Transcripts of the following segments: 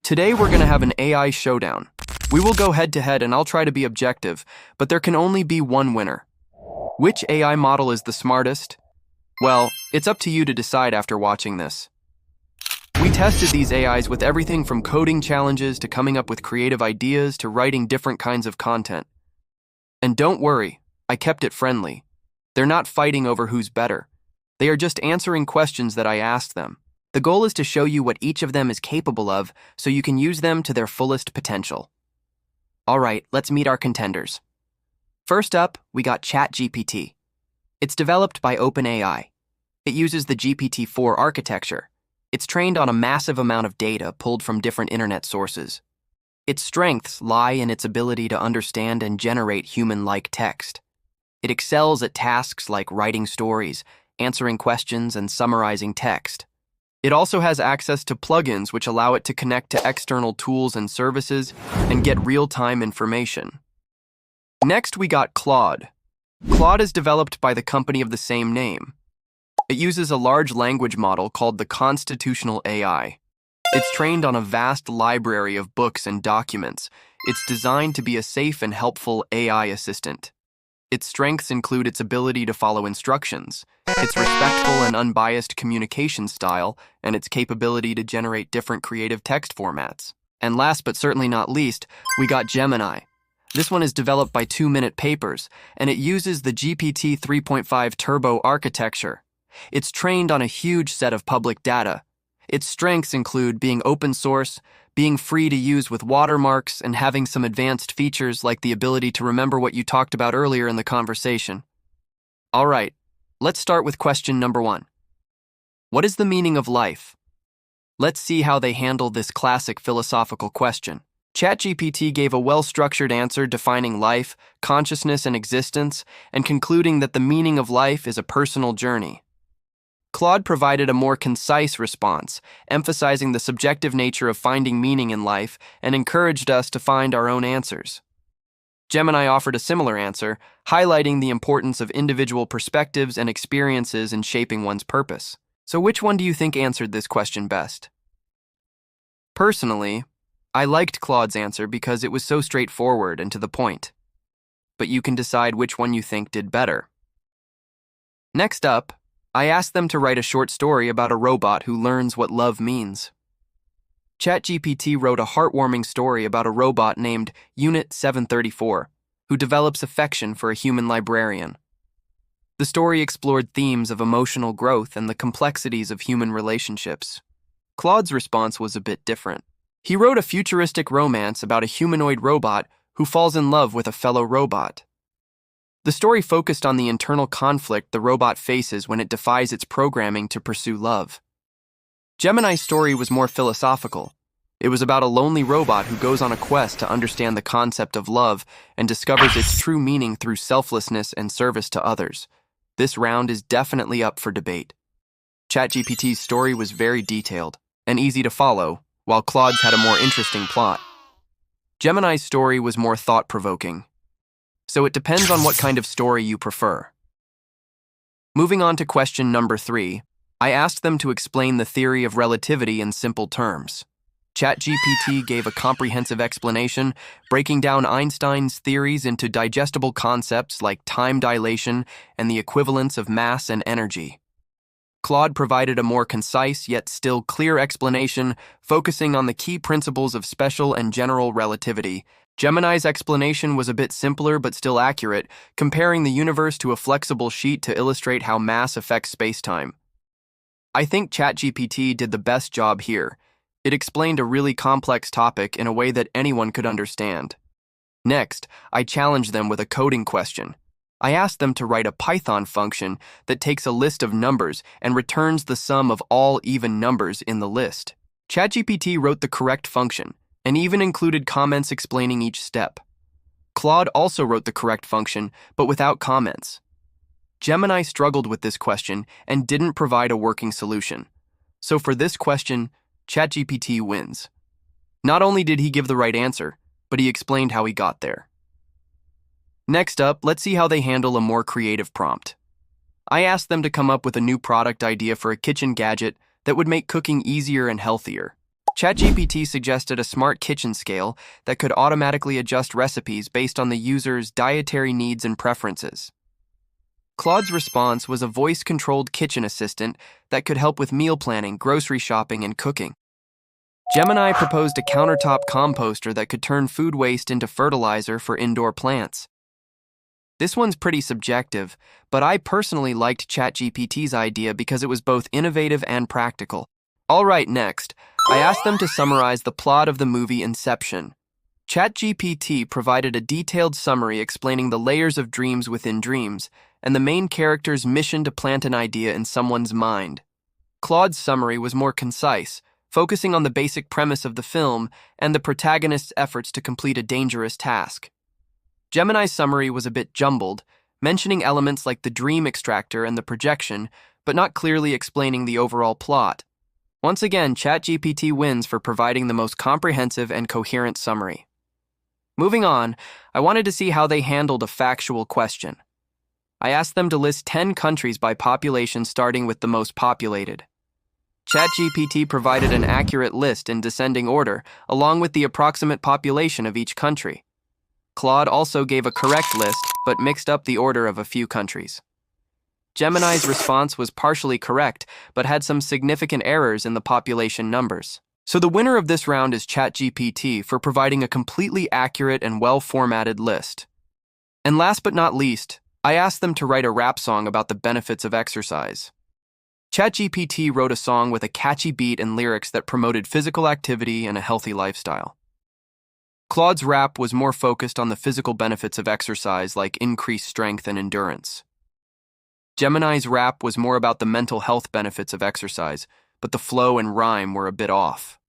Today we're going to have an AI showdown. We will go head to head and I'll try to be objective, but there can only be one winner. Which AI model is the smartest? Well, it's up to you to decide after watching this. We tested these AIs with everything from coding challenges to coming up with creative ideas to writing different kinds of content. And don't worry, I kept it friendly. They're not fighting over who's better. They are just answering questions that I asked them. The goal is to show you what each of them is capable of so you can use them to their fullest potential. All right, let's meet our contenders. First up, we got ChatGPT. It's developed by OpenAI. It uses the GPT-4 architecture. It's trained on a massive amount of data pulled from different internet sources. Its strengths lie in its ability to understand and generate human-like text. It excels at tasks like writing stories, answering questions, and summarizing text. It also has access to plugins which allow it to connect to external tools and services and get real-time information. Next, we got Claude. Claude is developed by the company of the same name. It uses a large language model called the Constitutional AI. It's trained on a vast library of books and documents. It's designed to be a safe and helpful AI assistant. Its strengths include its ability to follow instructions, its respectful and unbiased communication style, and its capability to generate different creative text formats. And last but certainly not least, we got Gemini. This one is developed by 2 Minute Papers, and it uses the GPT 3.5 Turbo architecture. It's trained on a huge set of public data. Its strengths include being open source, being free to use with watermarks, and having some advanced features like the ability to remember what you talked about earlier in the conversation. All right, let's start with question number 1. What is the meaning of life? Let's see how they handle this classic philosophical question. ChatGPT gave a well-structured answer defining life, consciousness, and existence, and concluding that the meaning of life is a personal journey. Claude provided a more concise response, emphasizing the subjective nature of finding meaning in life and encouraged us to find our own answers. Gemini offered a similar answer, highlighting the importance of individual perspectives and experiences in shaping one's purpose. So which one do you think answered this question best? Personally, I liked Claude's answer because it was so straightforward and to the point. But you can decide which one you think did better. Next up, I asked them to write a short story about a robot who learns what love means. ChatGPT wrote a heartwarming story about a robot named Unit 734, who develops affection for a human librarian. The story explored themes of emotional growth and the complexities of human relationships. Claude's response was a bit different. He wrote a futuristic romance about a humanoid robot who falls in love with a fellow robot. The story focused on the internal conflict the robot faces when it defies its programming to pursue love. Gemini's story was more philosophical. It was about a lonely robot who goes on a quest to understand the concept of love and discovers its true meaning through selflessness and service to others. This round is definitely up for debate. ChatGPT's story was very detailed and easy to follow, while Claude's had a more interesting plot. Gemini's story was more thought-provoking. So it depends on what kind of story you prefer. Moving on to question number 3, I asked them to explain the theory of relativity in simple terms. ChatGPT gave a comprehensive explanation, breaking down Einstein's theories into digestible concepts like time dilation and the equivalence of mass and energy. Claude provided a more concise yet still clear explanation, focusing on the key principles of special and general relativity. Gemini's explanation was a bit simpler but still accurate, comparing the universe to a flexible sheet to illustrate how mass affects space-time. I think ChatGPT did the best job here. It explained a really complex topic in a way that anyone could understand. Next, I challenged them with a coding question. I asked them to write a Python function that takes a list of numbers and returns the sum of all even numbers in the list. ChatGPT wrote the correct function, and even included comments explaining each step. Claude also wrote the correct function, but without comments. Gemini struggled with this question and didn't provide a working solution. So for this question, ChatGPT wins. Not only did he give the right answer, but he explained how he got there. Next up, let's see how they handle a more creative prompt. I asked them to come up with a new product idea for a kitchen gadget that would make cooking easier and healthier. ChatGPT suggested a smart kitchen scale that could automatically adjust recipes based on the user's dietary needs and preferences. Claude's response was a voice-controlled kitchen assistant that could help with meal planning, grocery shopping, and cooking. Gemini proposed a countertop composter that could turn food waste into fertilizer for indoor plants. This one's pretty subjective, but I personally liked ChatGPT's idea because it was both innovative and practical. All right, next, I asked them to summarize the plot of the movie Inception. ChatGPT provided a detailed summary explaining the layers of dreams within dreams and the main character's mission to plant an idea in someone's mind. Claude's summary was more concise, focusing on the basic premise of the film and the protagonist's efforts to complete a dangerous task. Gemini's summary was a bit jumbled, mentioning elements like the dream extractor and the projection, but not clearly explaining the overall plot. Once again, ChatGPT wins for providing the most comprehensive and coherent summary. Moving on, I wanted to see how they handled a factual question. I asked them to list 10 countries by population starting with the most populated. ChatGPT provided an accurate list in descending order, along with the approximate population of each country. Claude also gave a correct list, but mixed up the order of a few countries. Gemini's response was partially correct, but had some significant errors in the population numbers. So the winner of this round is ChatGPT for providing a completely accurate and well-formatted list. And last but not least, I asked them to write a rap song about the benefits of exercise. ChatGPT wrote a song with a catchy beat and lyrics that promoted physical activity and a healthy lifestyle. Claude's rap was more focused on the physical benefits of exercise like increased strength and endurance. Gemini's rap was more about the mental health benefits of exercise, but the flow and rhyme were a bit off.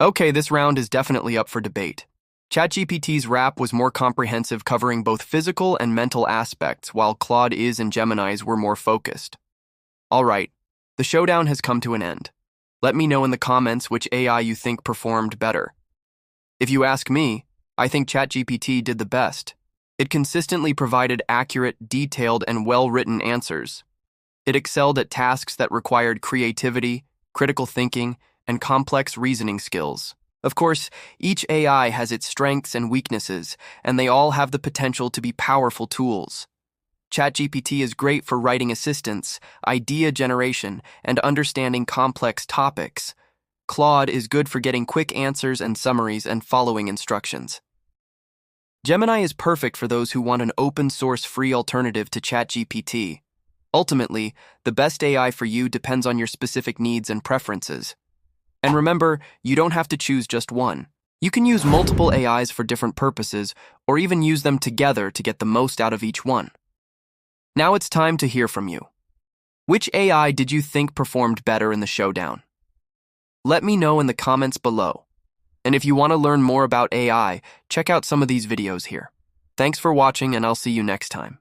Okay, this round is definitely up for debate. ChatGPT's rap was more comprehensive, covering both physical and mental aspects, while Claude's and Gemini's were more focused. All right, the showdown has come to an end. Let me know in the comments which AI you think performed better. If you ask me, I think ChatGPT did the best. It consistently provided accurate, detailed, and well-written answers. It excelled at tasks that required creativity, critical thinking, and complex reasoning skills. Of course, each AI has its strengths and weaknesses, and they all have the potential to be powerful tools. ChatGPT is great for writing assistance, idea generation, and understanding complex topics. Claude is good for getting quick answers and summaries and following instructions. Gemini is perfect for those who want an open-source free alternative to ChatGPT. Ultimately, the best AI for you depends on your specific needs and preferences. And remember, you don't have to choose just one. You can use multiple AIs for different purposes, or even use them together to get the most out of each one. Now it's time to hear from you. Which AI did you think performed better in the showdown? Let me know in the comments below. And if you want to learn more about AI, check out some of these videos here. Thanks for watching, and I'll see you next time.